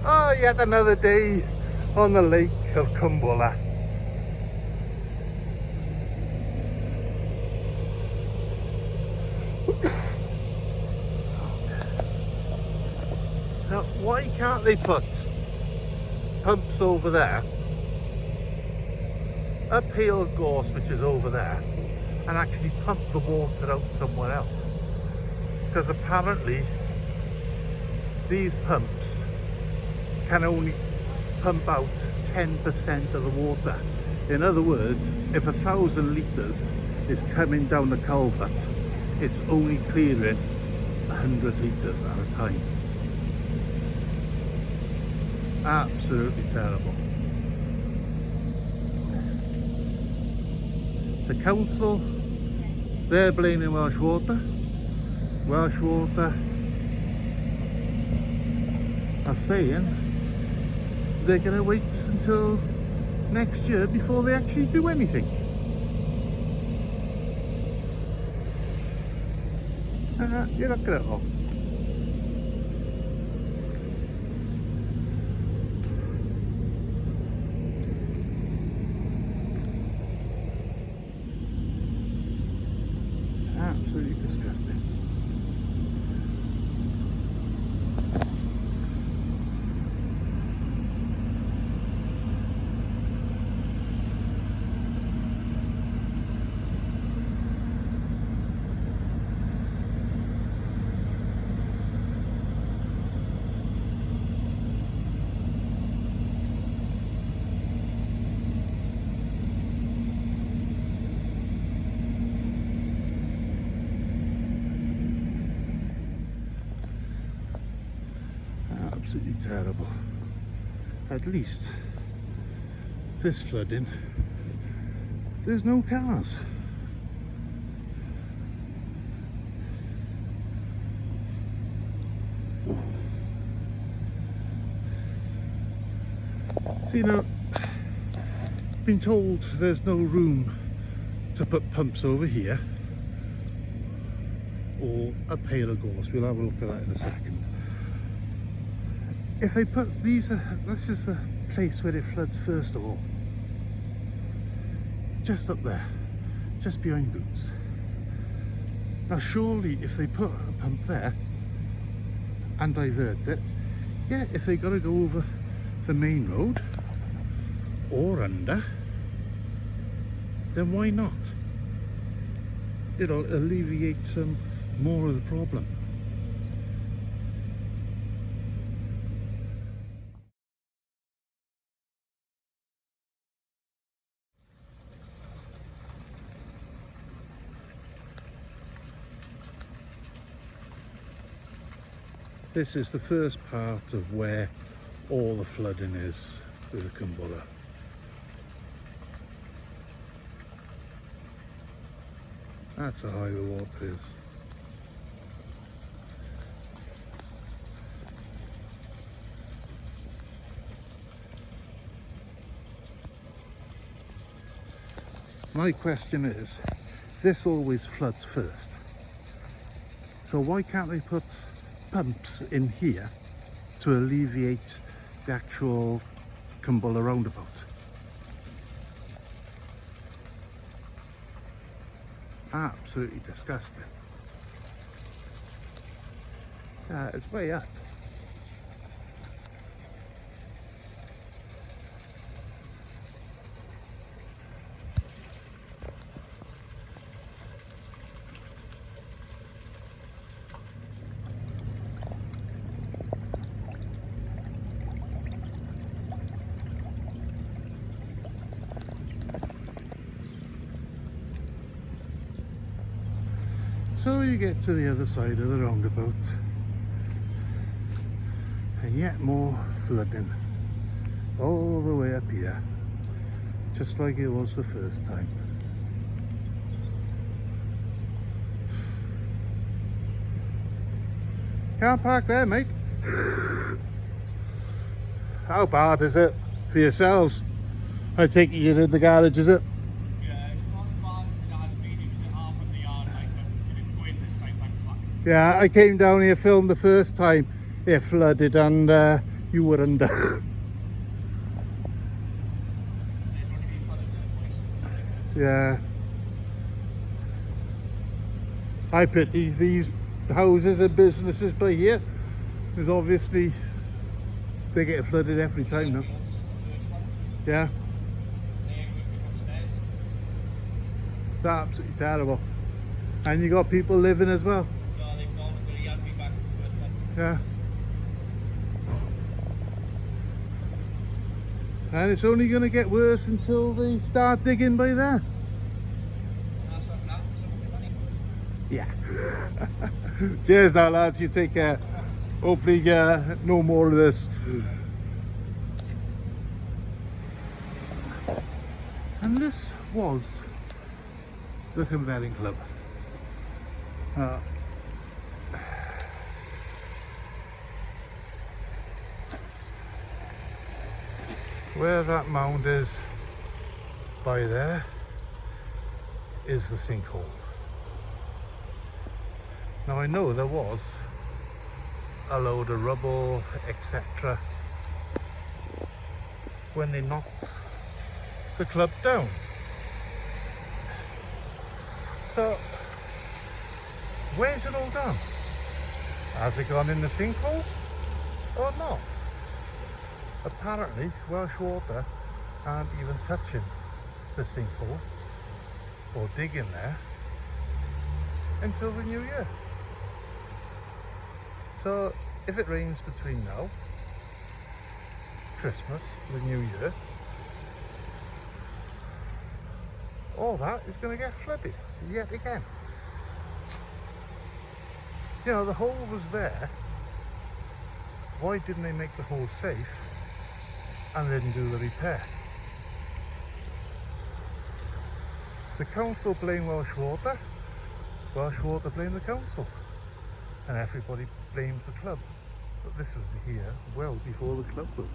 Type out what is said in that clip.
Oh, yet another day on the lake of Cumbula. Now, why can't they put pumps over there, up Hale Gorse, which is over there, and actually pump the water out somewhere else? Because apparently these pumps can only pump out 10% of the water. In other words, if 1,000 litres is coming down the culvert, it's only clearing 100 litres at a time. Absolutely terrible. The council, they're blaming Welsh Water. Welsh Water are saying they're going to wait until next year before they actually do anything. You look at it all. Absolutely disgusting. Absolutely terrible. At least this flooding, there's no cars. See, now, been told there's no room to put pumps over here or up Hale Gorse. We'll have a look at that in a second. If they put these, this is the place where it floods first of all. Just up there, just behind Boots. Now surely if they put a pump there and divert it, yeah, if they got to go over the main road or under, then why not? It'll alleviate some more of the problem. This is the first part of where all the flooding is with the Cumbula. That's how high the water is. My question is, this always floods first. So why can't they put pumps in here to alleviate the actual Cumbula roundabout? Absolutely disgusting. It's way up. So you get to the other side of the roundabout and yet more flooding all the way up here, just like it was the first time. Can't park there, mate. How bad is it for yourselves? I take it you're in the garage, is it? Yeah, I came down here, filmed the first time it flooded, and you were under. Yeah. I pity these houses and businesses by here, because obviously they get flooded every time now. Yeah. It's absolutely terrible. And you got people living as well. No, they've gone, but he has been back since the first one. Yeah. And it's only going to get worse until they start digging by there. And that's what now, so money. Yeah. Cheers now, lads. You take care. Hopefully no more of this. And this was the Cwmbwrla Club. Where that mound is by there is the sinkhole. Now I know there was a load of rubble, etc. when they knocked the club down. So where's it all gone? Has it gone in the sinkhole or not? Apparently Welsh Water aren't even touching the sinkhole or digging there until the new year. So if it rains between now, Christmas, the new year, all that is going to get flooded yet again. You know, the hole was there. Why didn't they make the hole safe and then do the repair? The council blame Welsh Water blame the council, and everybody blames the club. But this was here well before the club was.